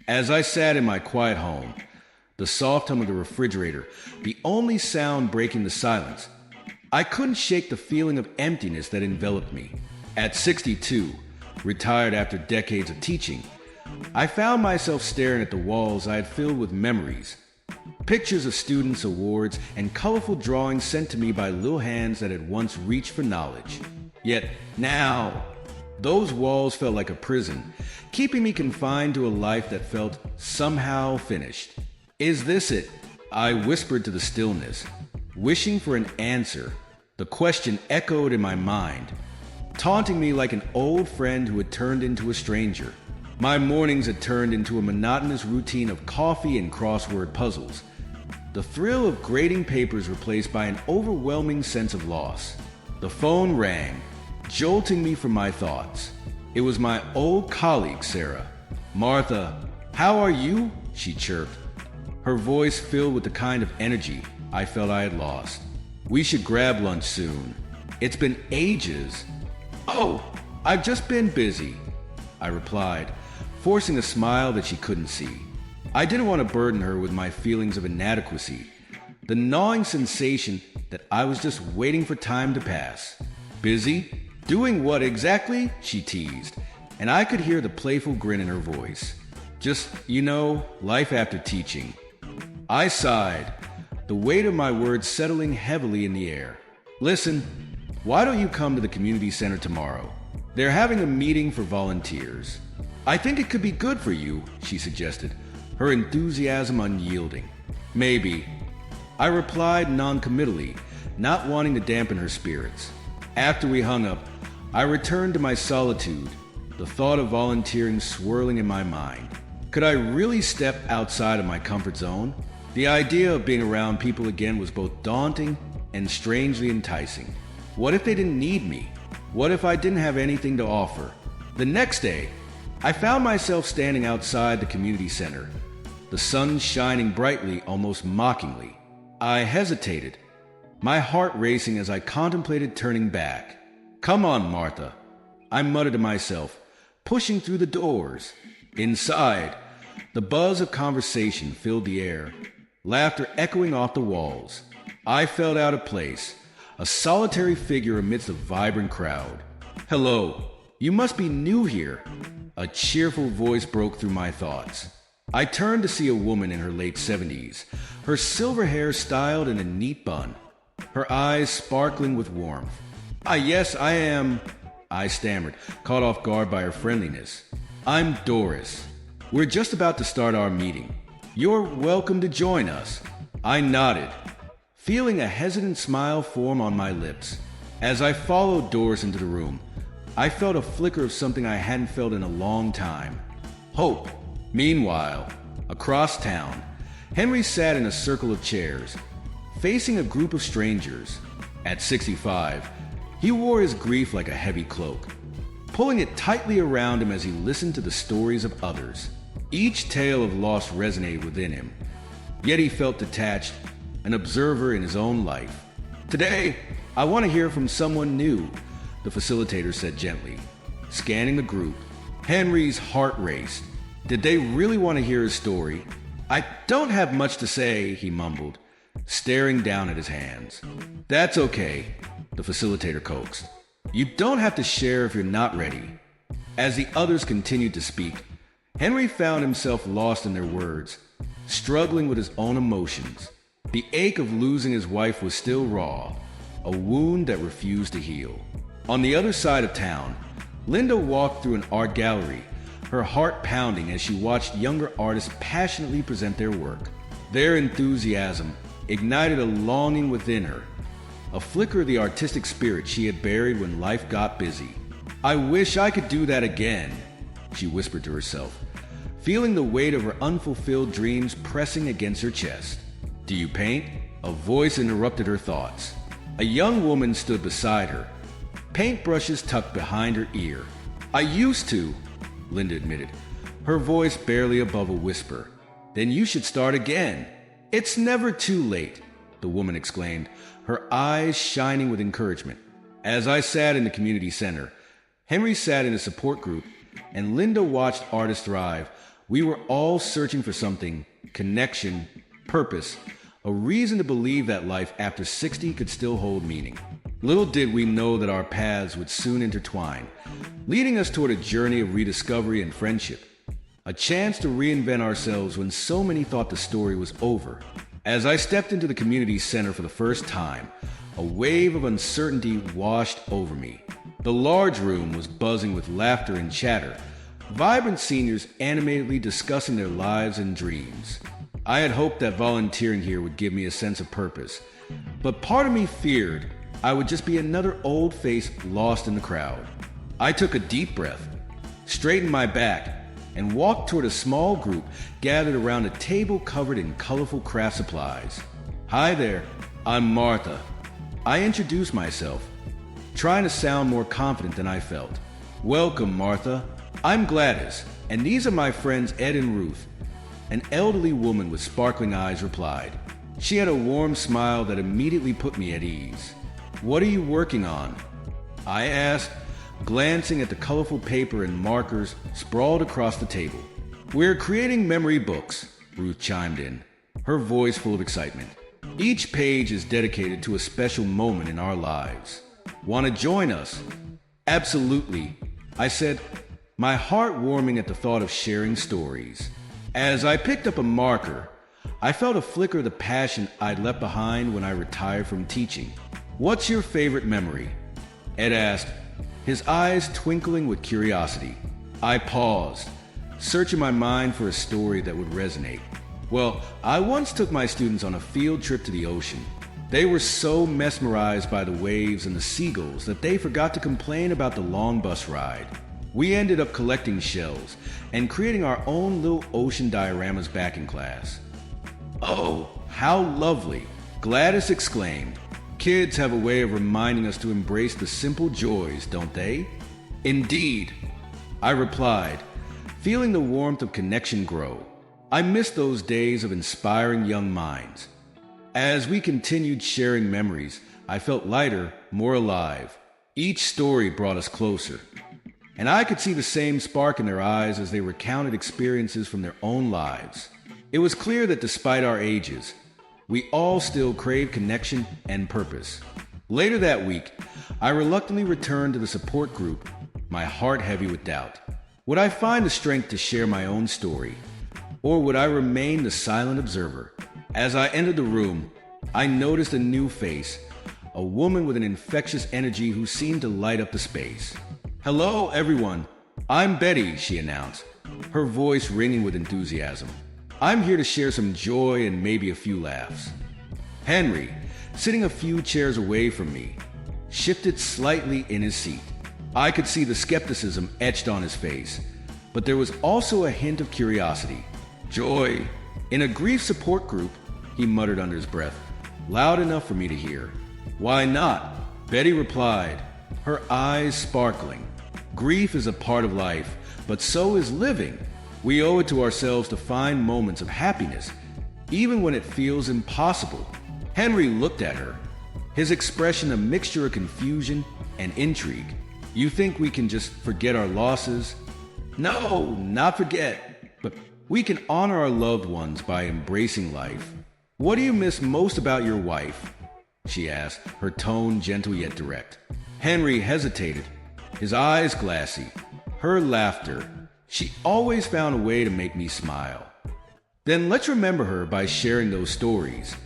As I sat in my quiet home, the soft hum of the refrigerator, the only sound breaking the silence, I couldn't shake the feeling of emptiness that enveloped me. At 62, retired after decades of teaching, I found myself staring at the walls I had filled with memories, pictures of students' awards, and colorful drawings sent to me by little hands that had once reached for knowledge. Yet now, those walls felt like a prison, keeping me confined to a life that felt somehow finished. Is this it? I whispered to the stillness, wishing for an answer. The question echoed in my mind, taunting me like an old friend who had turned into a stranger. My mornings had turned into a monotonous routine of coffee and crossword puzzles, the thrill of grading papers replaced by an overwhelming sense of loss. The phone rang, jolting me from my thoughts. It was my old colleague, Sarah. "Martha, how are you?" she chirped, her voice filled with the kind of energy I felt I had lost. "We should grab lunch soon. It's been ages." "Oh, I've just been busy," I replied, forcing a smile that she couldn't see. I didn't want to burden her with my feelings of inadequacy, the gnawing sensation that I was just waiting for time to pass. "Busy? Doing what exactly?" she teased, and I could hear the playful grin in her voice. "Just, life after teaching." I sighed, the weight of my words settling heavily in the air. "Listen, why don't you come to the community center tomorrow? They're having a meeting for volunteers. I think it could be good for you," she suggested, her enthusiasm unyielding. "Maybe," I replied noncommittally, not wanting to dampen her spirits. After we hung up, I returned to my solitude, the thought of volunteering swirling in my mind. Could I really step outside of my comfort zone? The idea of being around people again was both daunting and strangely enticing. What if they didn't need me? What if I didn't have anything to offer? The next day, I found myself standing outside the community center, the sun shining brightly, almost mockingly. I hesitated, my heart racing as I contemplated turning back. "Come on, Martha," I muttered to myself, pushing through the doors. Inside, the buzz of conversation filled the air, laughter echoing off the walls. I felt out of place, a solitary figure amidst a vibrant crowd. "Hello, you must be new here." A cheerful voice broke through my thoughts. I turned to see a woman in her late 70s, her silver hair styled in a neat bun, her eyes sparkling with warmth. Yes, I am," I stammered, caught off guard by her friendliness. "I'm Doris. We're just about to start our meeting. You're welcome to join us." I nodded, feeling a hesitant smile form on my lips. As I followed Doris into the room, I felt a flicker of something I hadn't felt in a long time. Hope. Meanwhile, across town, Henry sat in a circle of chairs, facing a group of strangers. At 65, he wore his grief like a heavy cloak, pulling it tightly around him as he listened to the stories of others. Each tale of loss resonated within him, yet he felt detached, an observer in his own life. "Today, I want to hear from someone new," the facilitator said gently. Scanning the group, Henry's heart raced. Did they really want to hear his story? "I don't have much to say," he mumbled, staring down at his hands. "That's okay," the facilitator coaxed. "You don't have to share if you're not ready." As the others continued to speak, Henry found himself lost in their words, struggling with his own emotions. The ache of losing his wife was still raw, a wound that refused to heal. On the other side of town, Linda walked through an art gallery, her heart pounding as she watched younger artists passionately present their work. Their enthusiasm ignited a longing within her, a flicker of the artistic spirit she had buried when life got busy. "I wish I could do that again," she whispered to herself, feeling the weight of her unfulfilled dreams pressing against her chest. "Do you paint?" A voice interrupted her thoughts. A young woman stood beside her, paintbrushes tucked behind her ear. "I used to," Linda admitted, her voice barely above a whisper. "Then you should start again." "It's never too late," the woman exclaimed, her eyes shining with encouragement. As I sat in the community center, Henry sat in a support group, and Linda watched artists thrive, We were all searching for something, connection, purpose, a reason to believe that life after 60 could still hold meaning. Little did we know that our paths would soon intertwine, leading us toward a journey of rediscovery and friendship. A chance to reinvent ourselves when so many thought the story was over. As I stepped into the community center for the first time, a wave of uncertainty washed over me. The large room was buzzing with laughter and chatter, vibrant seniors animatedly discussing their lives and dreams. I had hoped that volunteering here would give me a sense of purpose, but part of me feared I would just be another old face lost in the crowd. I took a deep breath, straightened my back, and walked toward a small group gathered around a table covered in colorful craft supplies. "Hi there, I'm Martha." I introduced myself, trying to sound more confident than I felt. "Welcome, Martha. I'm Gladys, and these are my friends Ed and Ruth." An elderly woman with sparkling eyes replied. She had a warm smile that immediately put me at ease. "What are you working on?" I asked, glancing at the colorful paper and markers sprawled across the table. "We're creating memory books," Ruth chimed in, her voice full of excitement. "Each page is dedicated to a special moment in our lives. Want to join us?" "Absolutely," I said, my heart warming at the thought of sharing stories. As I picked up a marker, I felt a flicker of the passion I'd left behind when I retired from teaching. "What's your favorite memory?" Ed asked, his eyes twinkling with curiosity. I paused, searching my mind for a story that would resonate. Well, I once took my students on a field trip to the ocean. They were so mesmerized by the waves and the seagulls that they forgot to complain about the long bus ride. We ended up collecting shells and creating our own little ocean dioramas back in class. "Oh, how lovely!" Gladys exclaimed. "Kids have a way of reminding us to embrace the simple joys, don't they?" "Indeed," I replied, feeling the warmth of connection grow. I missed those days of inspiring young minds. As we continued sharing memories, I felt lighter, more alive. Each story brought us closer, and I could see the same spark in their eyes as they recounted experiences from their own lives. It was clear that despite our ages, we all still crave connection and purpose. Later that week, I reluctantly returned to the support group, my heart heavy with doubt. Would I find the strength to share my own story, or would I remain the silent observer? As I entered the room, I noticed a new face, a woman with an infectious energy who seemed to light up the space. "Hello, everyone. I'm Betty," she announced, her voice ringing with enthusiasm. "I'm here to share some joy and maybe a few laughs." Henry, sitting a few chairs away from me, shifted slightly in his seat. I could see the skepticism etched on his face, but there was also a hint of curiosity. "Joy in a grief support group," he muttered under his breath, loud enough for me to hear. "Why not?" Betty replied, her eyes sparkling. "Grief is a part of life, but so is living. We owe it to ourselves to find moments of happiness, even when it feels impossible." Henry looked at her, his expression a mixture of confusion and intrigue. "You think we can just forget our losses?" "No, not forget, but we can honor our loved ones by embracing life." "What do you miss most about your wife?" she asked, her tone gentle yet direct. Henry hesitated, his eyes glassy. Her laughter. She always found a way to make me smile. "Then let's remember her by sharing those stories,"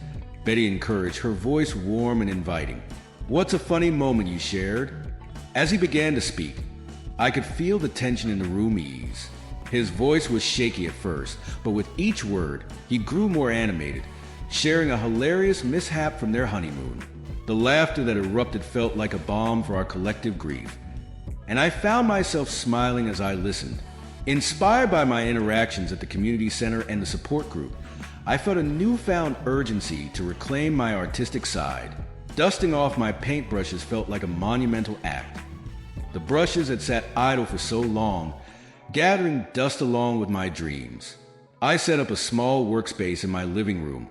Betty encouraged, her voice warm and inviting. "What's a funny moment you shared?" As he began to speak, I could feel the tension in the room ease. His voice was shaky at first, but with each word, he grew more animated, sharing a hilarious mishap from their honeymoon. The laughter that erupted felt like a balm for our collective grief, and I found myself smiling as I listened. Inspired by my interactions at the community center and the support group, I felt a newfound urgency to reclaim my artistic side. Dusting off my paintbrushes felt like a monumental act. The brushes had sat idle for so long, gathering dust along with my dreams. I set up a small workspace in my living room,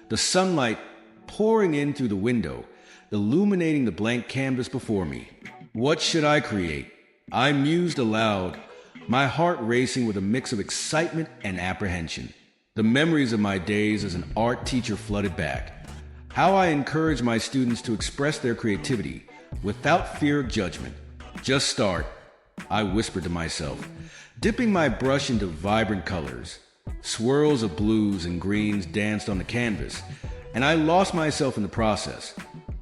the sunlight pouring in through the window, illuminating the blank canvas before me. What should I create? I mused aloud, my heart racing with a mix of excitement and apprehension. The memories of my days as an art teacher flooded back. How I encouraged my students to express their creativity without fear of judgment. Just start, I whispered to myself, dipping my brush into vibrant colors. Swirls of blues and greens danced on the canvas, and I lost myself in the process,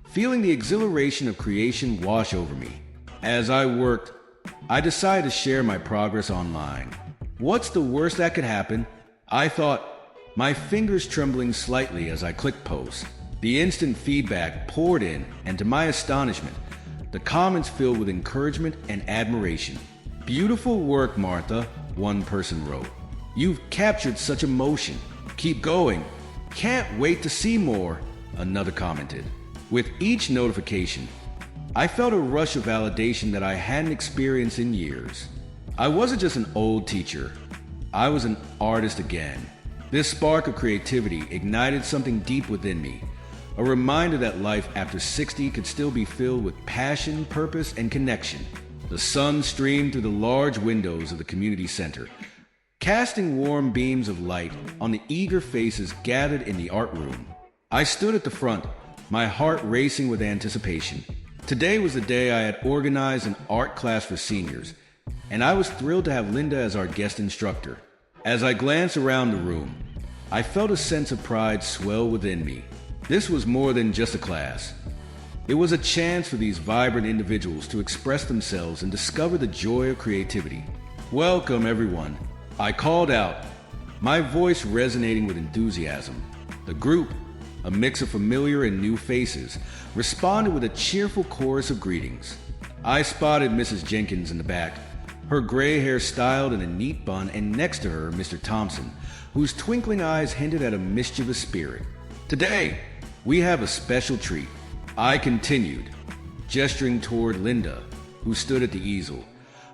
feeling the exhilaration of creation wash over me. As I worked, I decided to share my progress online. What's the worst that could happen? I thought, my fingers trembling slightly as I clicked post. The instant feedback poured in, and to my astonishment, the comments filled with encouragement and admiration. "Beautiful work, Martha," one person wrote. "You've captured such emotion. Keep going. Can't wait to see more," another commented. With each notification, I felt a rush of validation that I hadn't experienced in years. I wasn't just an old teacher. I was an artist again. This spark of creativity ignited something deep within me, a reminder that life after 60 could still be filled with passion, purpose, and connection. The sun streamed through the large windows of the community center, casting warm beams of light on the eager faces gathered in the art room. I stood at the front, my heart racing with anticipation. Today was the day I had organized an art class for seniors, and I was thrilled to have Linda as our guest instructor. As I glanced around the room, I felt a sense of pride swell within me. This was more than just a class. It was a chance for these vibrant individuals to express themselves and discover the joy of creativity. "Welcome, everyone," I called out, my voice resonating with enthusiasm. The group, a mix of familiar and new faces, responded with a cheerful chorus of greetings. I spotted Mrs. Jenkins in the back, her gray hair styled in a neat bun, and next to her, Mr. Thompson, whose twinkling eyes hinted at a mischievous spirit. "Today, we have a special treat," I continued, gesturing toward Linda, who stood at the easel,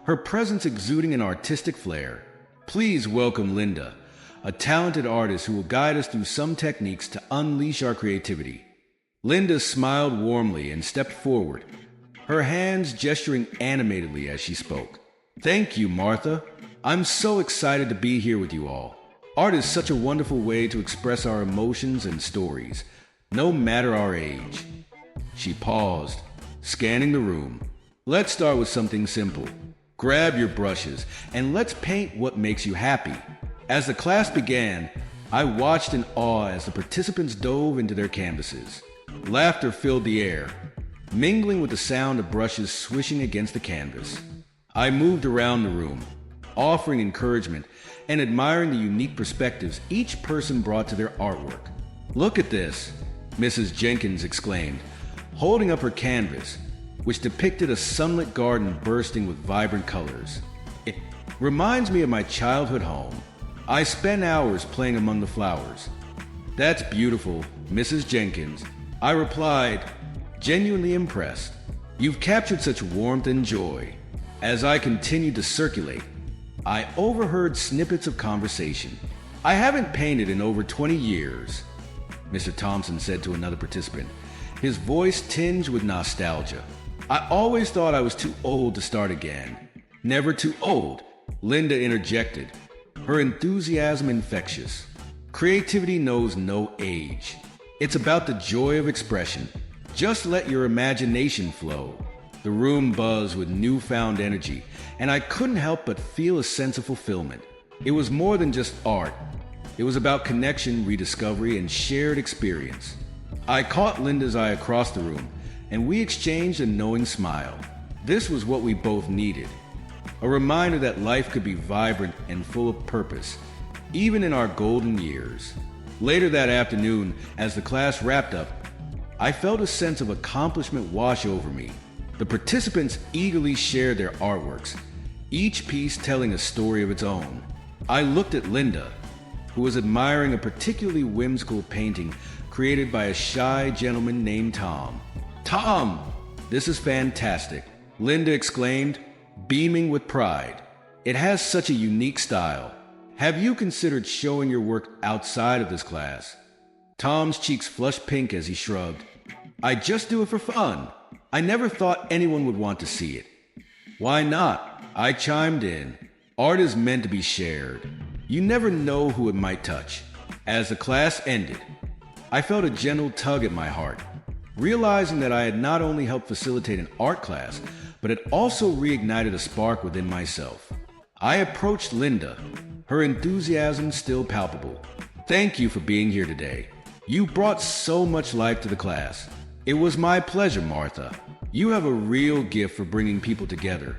her presence exuding an artistic flair. "Please welcome Linda, a talented artist who will guide us through some techniques to unleash our creativity." Linda smiled warmly and stepped forward, her hands gesturing animatedly as she spoke. "Thank you, Martha. I'm so excited to be here with you all. Art is such a wonderful way to express our emotions and stories, no matter our age." She paused, scanning the room. "Let's start with something simple. Grab your brushes and let's paint what makes you happy." As the class began, I watched in awe as the participants dove into their canvases. Laughter filled the air, mingling with the sound of brushes swishing against the canvas. I moved around the room, offering encouragement and admiring the unique perspectives each person brought to their artwork. "Look at this," Mrs. Jenkins exclaimed, holding up her canvas, which depicted a sunlit garden bursting with vibrant colors. "It reminds me of my childhood home. I spent hours playing among the flowers." "That's beautiful, Mrs. Jenkins," I replied, genuinely impressed. "You've captured such warmth and joy." As I continued to circulate, I overheard snippets of conversation. "I haven't painted in over 20 years," Mr. Thompson said to another participant, his voice tinged with nostalgia. "I always thought I was too old to start again." "Never too old," Linda interjected, her enthusiasm infectious. "Creativity knows no age. It's about the joy of expression. Just let your imagination flow." The room buzzed with newfound energy, and I couldn't help but feel a sense of fulfillment. It was more than just art. It was about connection, rediscovery, and shared experience. I caught Linda's eye across the room, and we exchanged a knowing smile. This was what we both needed. A reminder that life could be vibrant and full of purpose, even in our golden years. Later that afternoon, as the class wrapped up, I felt a sense of accomplishment wash over me. The participants eagerly shared their artworks, each piece telling a story of its own. I looked at Linda, who was admiring a particularly whimsical painting created by a shy gentleman named Tom. "Tom, this is fantastic," Linda exclaimed, beaming with pride. "It has such a unique style. Have you considered showing your work outside of this class?" Tom's cheeks flushed pink as he shrugged. "I just do it for fun. I never thought anyone would want to see it." "Why not?" I chimed in. Art is meant to be shared. You never know who it might touch. As the class ended, I felt a gentle tug at my heart, realizing that I had not only helped facilitate an art class, but had also reignited a spark within myself. I approached Linda, her enthusiasm still palpable. Thank you for being here today. You brought so much life to the class. It was my pleasure, Martha. You have a real gift for bringing people together,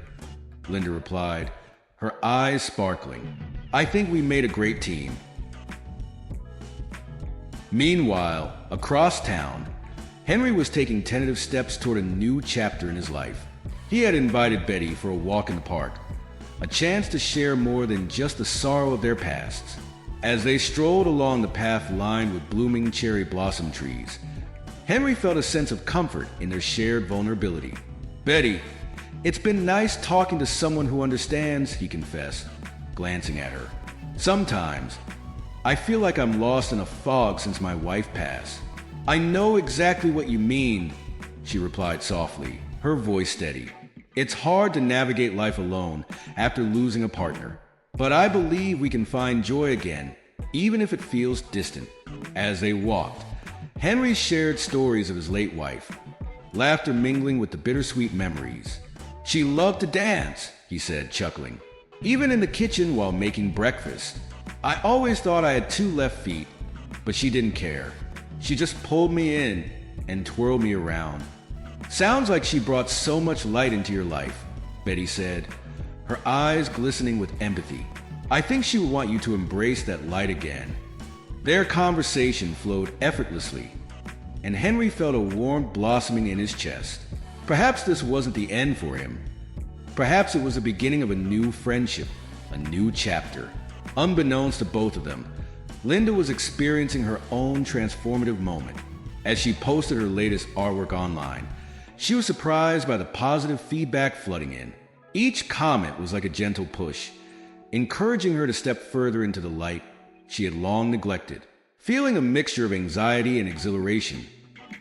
Linda replied, her eyes sparkling. I think we made a great team. Meanwhile, across town, Henry was taking tentative steps toward a new chapter in his life. He had invited Betty for a walk in the park, a chance to share more than just the sorrow of their pasts. As they strolled along the path lined with blooming cherry blossom trees, Henry felt a sense of comfort in their shared vulnerability. Betty, it's been nice talking to someone who understands, he confessed, glancing at her. Sometimes, I feel like I'm lost in a fog since my wife passed. I know exactly what you mean, she replied softly, her voice steady. It's hard to navigate life alone after losing a partner, but I believe we can find joy again, even if it feels distant. As they walked, Henry shared stories of his late wife, laughter mingling with the bittersweet memories. She loved to dance, he said, chuckling, even in the kitchen while making breakfast. I always thought I had two left feet, but she didn't care. She just pulled me in and twirled me around. Sounds like she brought so much light into your life, Betty said, her eyes glistening with empathy. I think she would want you to embrace that light again. Their conversation flowed effortlessly, and Henry felt a warmth blossoming in his chest. Perhaps this wasn't the end for him. Perhaps it was the beginning of a new friendship, a new chapter. Unbeknownst to both of them, Linda was experiencing her own transformative moment. As she posted her latest artwork online, she was surprised by the positive feedback flooding in. Each comment was like a gentle push, encouraging her to step further into the light she had long neglected. Feeling a mixture of anxiety and exhilaration,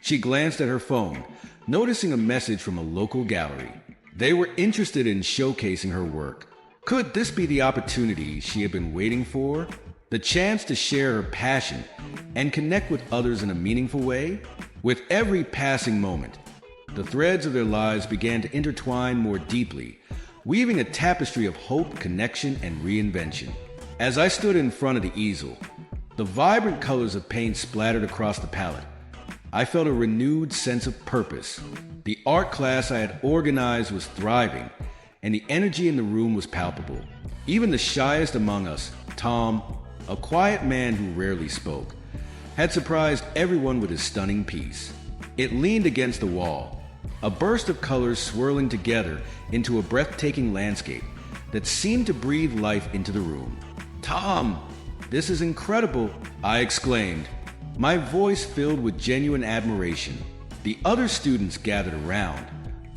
she glanced at her phone, noticing a message from a local gallery. They were interested in showcasing her work. Could this be the opportunity she had been waiting for? The chance to share her passion and connect with others in a meaningful way? With every passing moment, the threads of their lives began to intertwine more deeply, weaving a tapestry of hope, connection, and reinvention. As I stood in front of the easel, the vibrant colors of paint splattered across the palette, I felt a renewed sense of purpose. The art class I had organized was thriving, and the energy in the room was palpable. Even the shyest among us, Tom, a quiet man who rarely spoke, had surprised everyone with his stunning piece. It leaned against the wall, a burst of colors swirling together into a breathtaking landscape that seemed to breathe life into the room. Tom, this is incredible, I exclaimed, my voice filled with genuine admiration. The other students gathered around,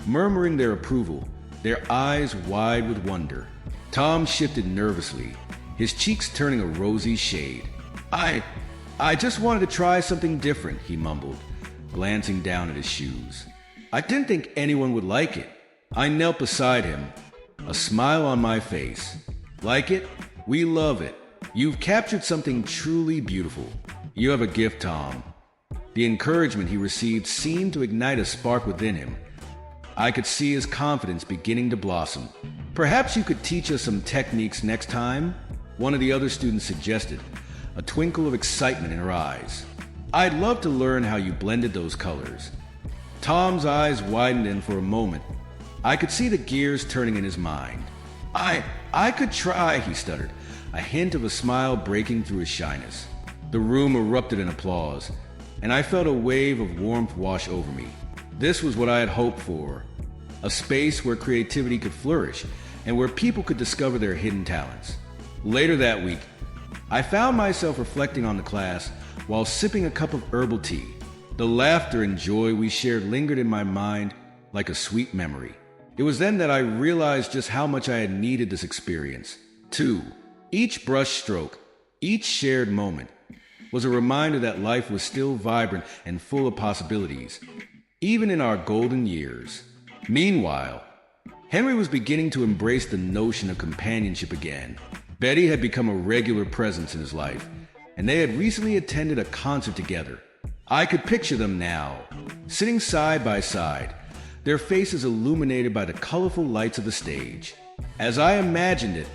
murmuring their approval, their eyes wide with wonder. Tom shifted nervously, his cheeks turning a rosy shade. I just wanted to try something different, he mumbled, glancing down at his shoes. I didn't think anyone would like it. I knelt beside him, a smile on my face. Like it? We love it. You've captured something truly beautiful. You have a gift, Tom. The encouragement he received seemed to ignite a spark within him. I could see his confidence beginning to blossom. Perhaps you could teach us some techniques next time, one of the other students suggested, a twinkle of excitement in her eyes. I'd love to learn how you blended those colors. Tom's eyes widened, and for a moment, I could see the gears turning in his mind. I could try, he stuttered, a hint of a smile breaking through his shyness. The room erupted in applause, and I felt a wave of warmth wash over me. This was what I had hoped for, a space where creativity could flourish and where people could discover their hidden talents. Later that week, I found myself reflecting on the class while sipping a cup of herbal tea. The laughter and joy we shared lingered in my mind like a sweet memory. It was then that I realized just how much I had needed this experience. 2. Each brush stroke, each shared moment, was a reminder that life was still vibrant and full of possibilities, even in our golden years. Meanwhile, Henry was beginning to embrace the notion of companionship again. Betty had become a regular presence in his life, and they had recently attended a concert together. I could picture them now, sitting side by side, their faces illuminated by the colorful lights of the stage. As I imagined it,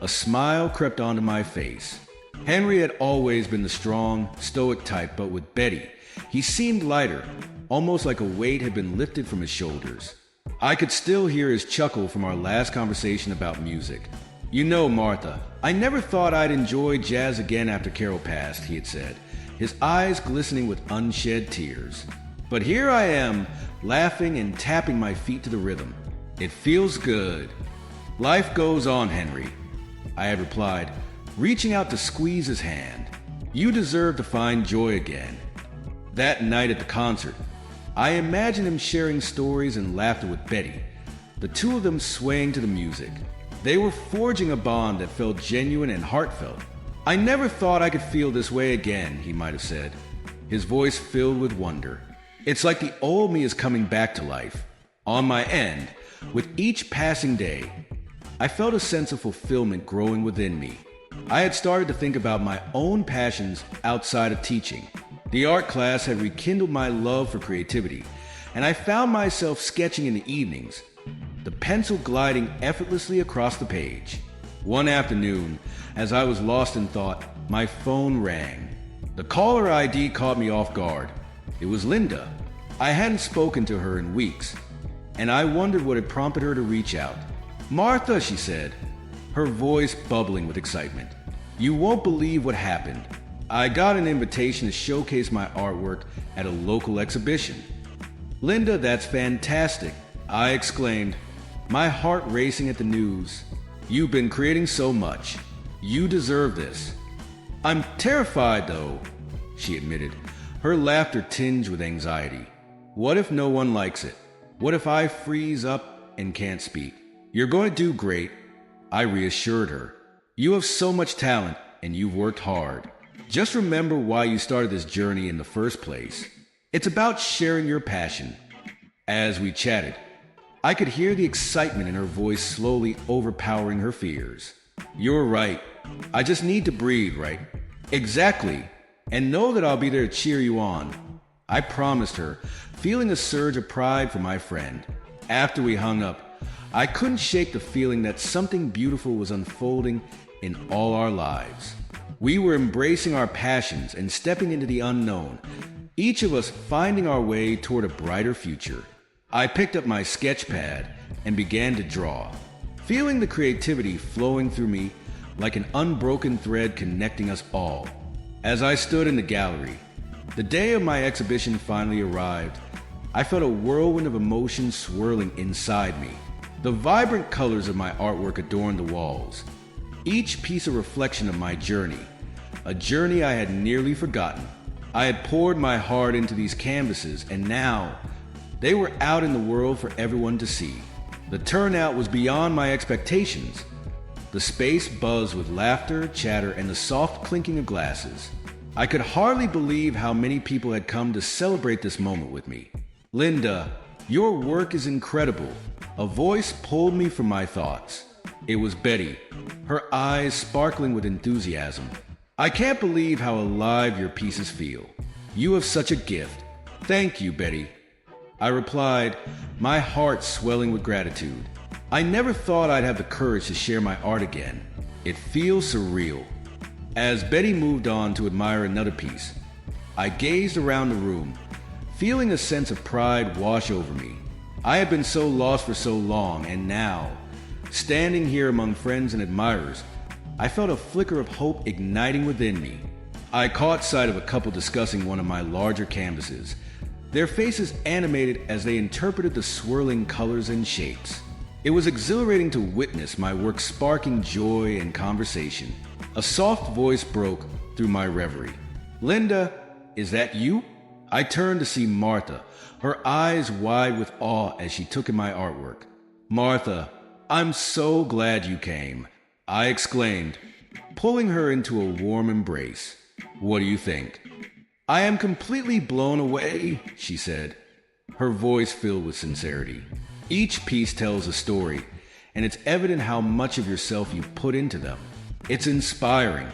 a smile crept onto my face. Henry had always been the strong, stoic type, but with Betty, he seemed lighter, almost like a weight had been lifted from his shoulders. I could still hear his chuckle from our last conversation about music. "You know, Martha, I never thought I'd enjoy jazz again after Carol passed," he had said, his eyes glistening with unshed tears. "But here I am, laughing and tapping my feet to the rhythm. It feels good." "Life goes on, Henry," I had replied, reaching out to squeeze his hand. "You deserve to find joy again." That night at the concert, I imagined him sharing stories and laughter with Betty, the two of them swaying to the music. They were forging a bond that felt genuine and heartfelt. "I never thought I could feel this way again," he might have said, his voice filled with wonder. "It's like the old me is coming back to life." On my end, with each passing day, I felt a sense of fulfillment growing within me. I had started to think about my own passions outside of teaching. The art class had rekindled my love for creativity, and I found myself sketching in the evenings, the pencil gliding effortlessly across the page. One afternoon, as I was lost in thought, my phone rang. The caller ID caught me off guard. It was Linda. I hadn't spoken to her in weeks, and I wondered what had prompted her to reach out. "Martha," she said, her voice bubbling with excitement. "You won't believe what happened. I got an invitation to showcase my artwork at a local exhibition." "Linda, that's fantastic," I exclaimed, my heart racing at the news. "You've been creating so much. You deserve this." "I'm terrified, though," she admitted, her laughter tinged with anxiety. "What if no one likes it? What if I freeze up and can't speak?" "You're going to do great," I reassured her. "You have so much talent, and you've worked hard. Just remember why you started this journey in the first place. It's about sharing your passion." As we chatted, I could hear the excitement in her voice slowly overpowering her fears. "You're right. I just need to breathe, right?" "Exactly. And know that I'll be there to cheer you on," I promised her, feeling a surge of pride for my friend. After we hung up, I couldn't shake the feeling that something beautiful was unfolding in all our lives. We were embracing our passions and stepping into the unknown, each of us finding our way toward a brighter future. I picked up my sketch pad and began to draw, feeling the creativity flowing through me like an unbroken thread connecting us all. As I stood in the gallery, the day of my exhibition finally arrived. I felt a whirlwind of emotion swirling inside me. The vibrant colors of my artwork adorned the walls, each piece a reflection of my journey, a journey I had nearly forgotten. I had poured my heart into these canvases, and now they were out in the world for everyone to see. The turnout was beyond my expectations. The space buzzed with laughter, chatter, and the soft clinking of glasses. I could hardly believe how many people had come to celebrate this moment with me. "Linda, your work is incredible." A voice pulled me from my thoughts. It was Betty, her eyes sparkling with enthusiasm. "I can't believe how alive your pieces feel. You have such a gift." "Thank you, Betty," I replied, my heart swelling with gratitude. I never thought I'd have the courage to share my art again. It feels surreal. As Betty moved on to admire another piece, I gazed around the room, feeling a sense of pride wash over me. I had been so lost for so long, and now, standing here among friends and admirers, I felt a flicker of hope igniting within me. I caught sight of a couple discussing one of my larger canvases, their faces animated as they interpreted the swirling colors and shapes. It was exhilarating to witness my work sparking joy and conversation. A soft voice broke through my reverie. "Linda, is that you?" I turned to see Martha, her eyes wide with awe as she took in my artwork. "Martha, I'm so glad you came," I exclaimed, pulling her into a warm embrace. "What do you think?" "I am completely blown away," she said, her voice filled with sincerity. Each piece tells a story, and it's evident how much of yourself you put into them. It's inspiring.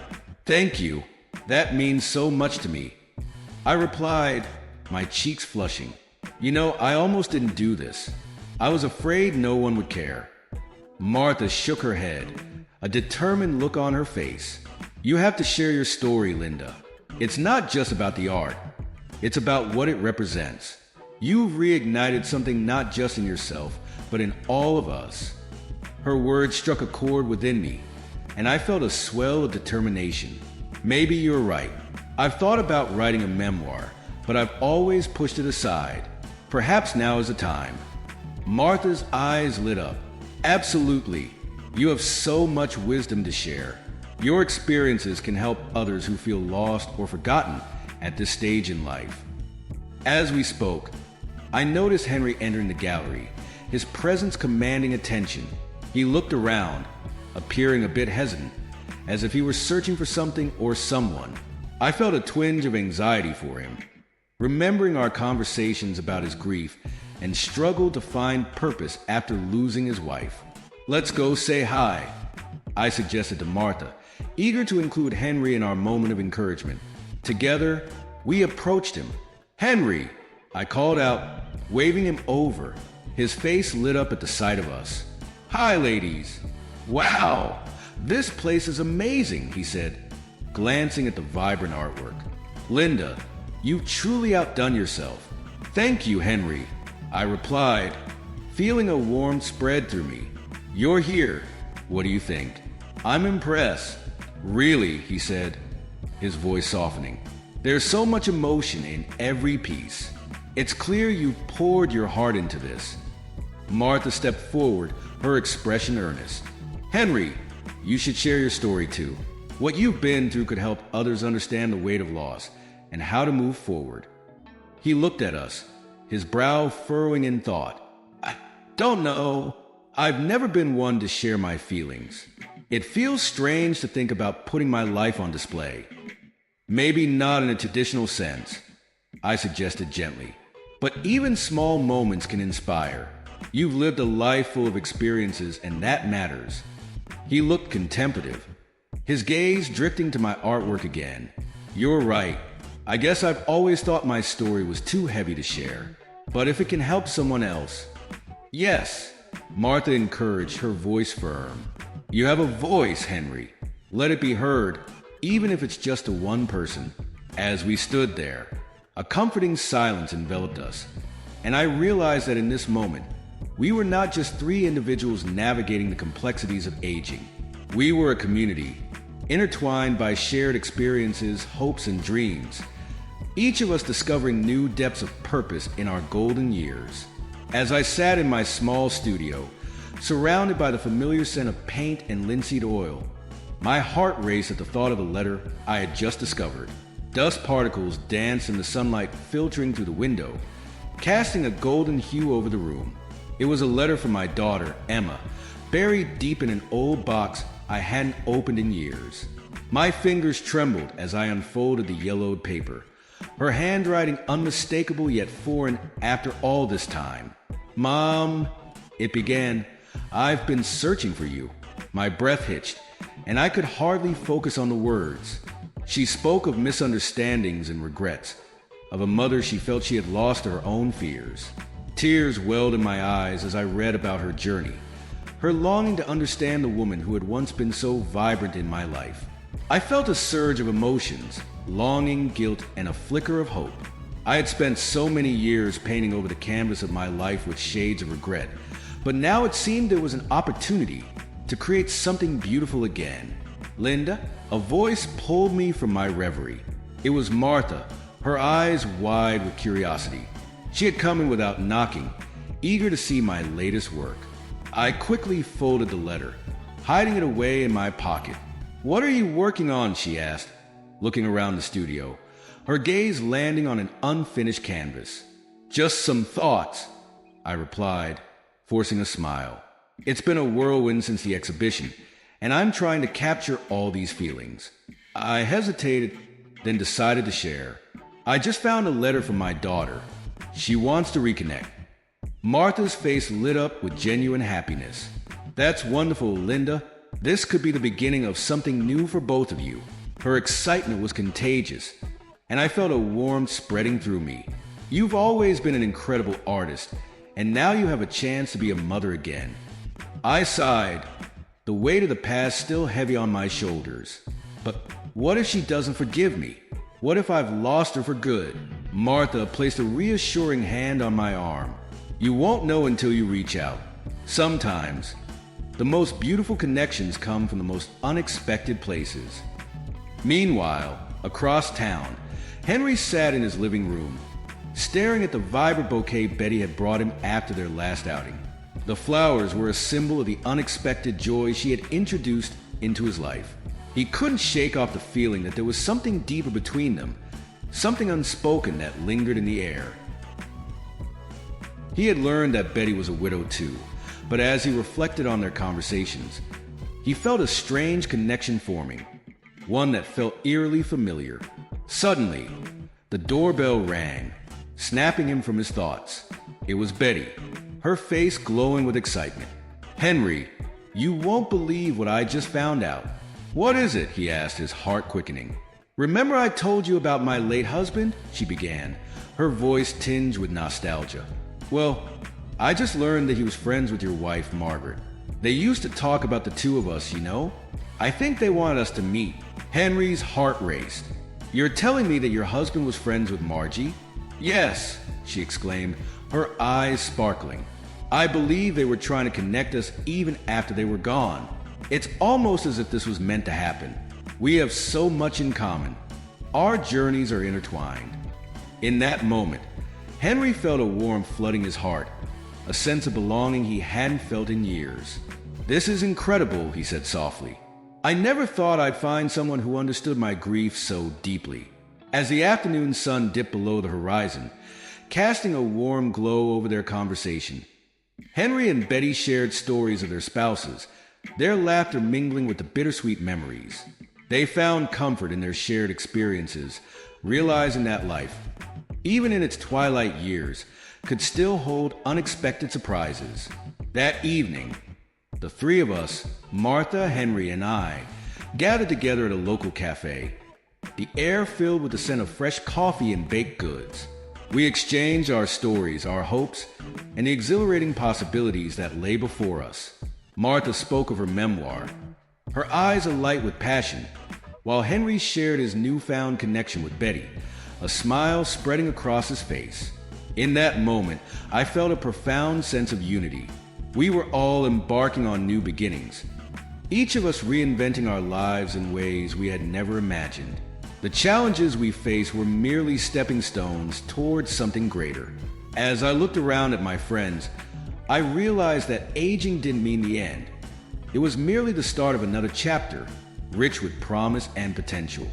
Thank you. That means so much to me. I replied, my cheeks flushing. You know, I almost didn't do this. I was afraid no one would care. Martha shook her head, a determined look on her face. You have to share your story, Linda. It's not just about the art. It's about what it represents. You've reignited something not just in yourself, but in all of us. Her words struck a chord within me, and I felt a swell of determination. Maybe you're right. I've thought about writing a memoir, but I've always pushed it aside. Perhaps now is the time. Martha's eyes lit up. Absolutely. You have so much wisdom to share. Your experiences can help others who feel lost or forgotten at this stage in life. As we spoke, I noticed Henry entering the gallery, his presence commanding attention. He looked around, appearing a bit hesitant, as if he were searching for something or someone. I felt a twinge of anxiety for him, remembering our conversations about his grief and struggled to find purpose after losing his wife. Let's go say hi, I suggested to Martha, eager to include Henry in our moment of encouragement. Together, we approached him. Henry, I called out, waving him over. His face lit up at the sight of us. Hi, ladies. Wow, this place is amazing, he said, glancing at the vibrant artwork. Linda, you've truly outdone yourself. Thank you, Henry, I replied, feeling a warmth spread through me. You're here. What do you think? I'm impressed. Really, he said, his voice softening. There's so much emotion in every piece. It's clear you've poured your heart into this. Martha stepped forward, her expression earnest. Henry, you should share your story too. What you've been through could help others understand the weight of loss and how to move forward. He looked at us, his brow furrowing in thought. I don't know. I've never been one to share my feelings. It feels strange to think about putting my life on display. Maybe not in a traditional sense, I suggested gently. But even small moments can inspire. You've lived a life full of experiences, and that matters. He looked contemplative, his gaze drifting to my artwork again. You're right. I guess I've always thought my story was too heavy to share. But if it can help someone else... Yes, Martha encouraged, her voice firm. You have a voice, Henry. Let it be heard, even if it's just to one person. As we stood there, a comforting silence enveloped us, and I realized that in this moment, we were not just three individuals navigating the complexities of aging. We were a community, intertwined by shared experiences, hopes, and dreams, each of us discovering new depths of purpose in our golden years. As I sat in my small studio, surrounded by the familiar scent of paint and linseed oil, my heart raced at the thought of the letter I had just discovered. Dust particles danced in the sunlight filtering through the window, casting a golden hue over the room. It was a letter from my daughter, Emma, buried deep in an old box I hadn't opened in years. My fingers trembled as I unfolded the yellowed paper, her handwriting unmistakable yet foreign after all this time. Mom, it began, I've been searching for you. My breath hitched, and I could hardly focus on the words. She spoke of misunderstandings and regrets, of a mother she felt she had lost to her own fears. Tears welled in my eyes as I read about her journey, her longing to understand the woman who had once been so vibrant in my life. I felt a surge of emotions, longing, guilt, and a flicker of hope. I had spent so many years painting over the canvas of my life with shades of regret, but now it seemed there was an opportunity to create something beautiful again. Linda, a voice pulled me from my reverie. It was Martha, her eyes wide with curiosity. She had come in without knocking, eager to see my latest work. I quickly folded the letter, hiding it away in my pocket. What are you working on? She asked, looking around the studio, her gaze landing on an unfinished canvas. Just some thoughts, I replied, forcing a smile. It's been a whirlwind since the exhibition, and I'm trying to capture all these feelings. I hesitated, then decided to share. I just found a letter from my daughter. She wants to reconnect. Martha's face lit up with genuine happiness. That's wonderful, Linda. This could be the beginning of something new for both of you. Her excitement was contagious, and I felt a warmth spreading through me. You've always been an incredible artist, and now you have a chance to be a mother again. I sighed, the weight of the past still heavy on my shoulders. But what if she doesn't forgive me? What if I've lost her for good? Martha placed a reassuring hand on my arm. You won't know until you reach out. Sometimes, the most beautiful connections come from the most unexpected places. Meanwhile, across town, Henry sat in his living room, staring at the vibrant bouquet Betty had brought him after their last outing. The flowers were a symbol of the unexpected joy she had introduced into his life. He couldn't shake off the feeling that there was something deeper between them, something unspoken that lingered in the air. He had learned that Betty was a widow too, but as he reflected on their conversations, he felt a strange connection forming, one that felt eerily familiar. Suddenly, the doorbell rang, snapping him from his thoughts. It was Betty, her face glowing with excitement. "Henry, you won't believe what I just found out." "What is it?" he asked, his heart quickening. "Remember I told you about my late husband?" she began, her voice tinged with nostalgia. "Well, I just learned that he was friends with your wife, Margaret. They used to talk about the two of us, you know. I think they wanted us to meet." Henry's heart raced. "You're telling me that your husband was friends with Margie?" "Yes," she exclaimed, her eyes sparkling. "I believe they were trying to connect us even after they were gone. It's almost as if this was meant to happen. We have so much in common. Our journeys are intertwined." In that moment, Henry felt a warmth flooding his heart, a sense of belonging he hadn't felt in years. "This is incredible," he said softly. "I never thought I'd find someone who understood my grief so deeply." As the afternoon sun dipped below the horizon, casting a warm glow over their conversation, Henry and Betty shared stories of their spouses, their laughter mingling with the bittersweet memories. They found comfort in their shared experiences, realizing that life, even in its twilight years, could still hold unexpected surprises. That evening, the three of us, Martha, Henry, and I, gathered together at a local cafe, the air filled with the scent of fresh coffee and baked goods. We exchanged our stories, our hopes, and the exhilarating possibilities that lay before us. Martha spoke of her memoir, her eyes alight with passion, while Henry shared his newfound connection with Betty, a smile spreading across his face. In that moment, I felt a profound sense of unity. We were all embarking on new beginnings, each of us reinventing our lives in ways we had never imagined. The challenges we faced were merely stepping stones towards something greater. As I looked around at my friends, I realized that aging didn't mean the end. It was merely the start of another chapter, rich with promise and potential.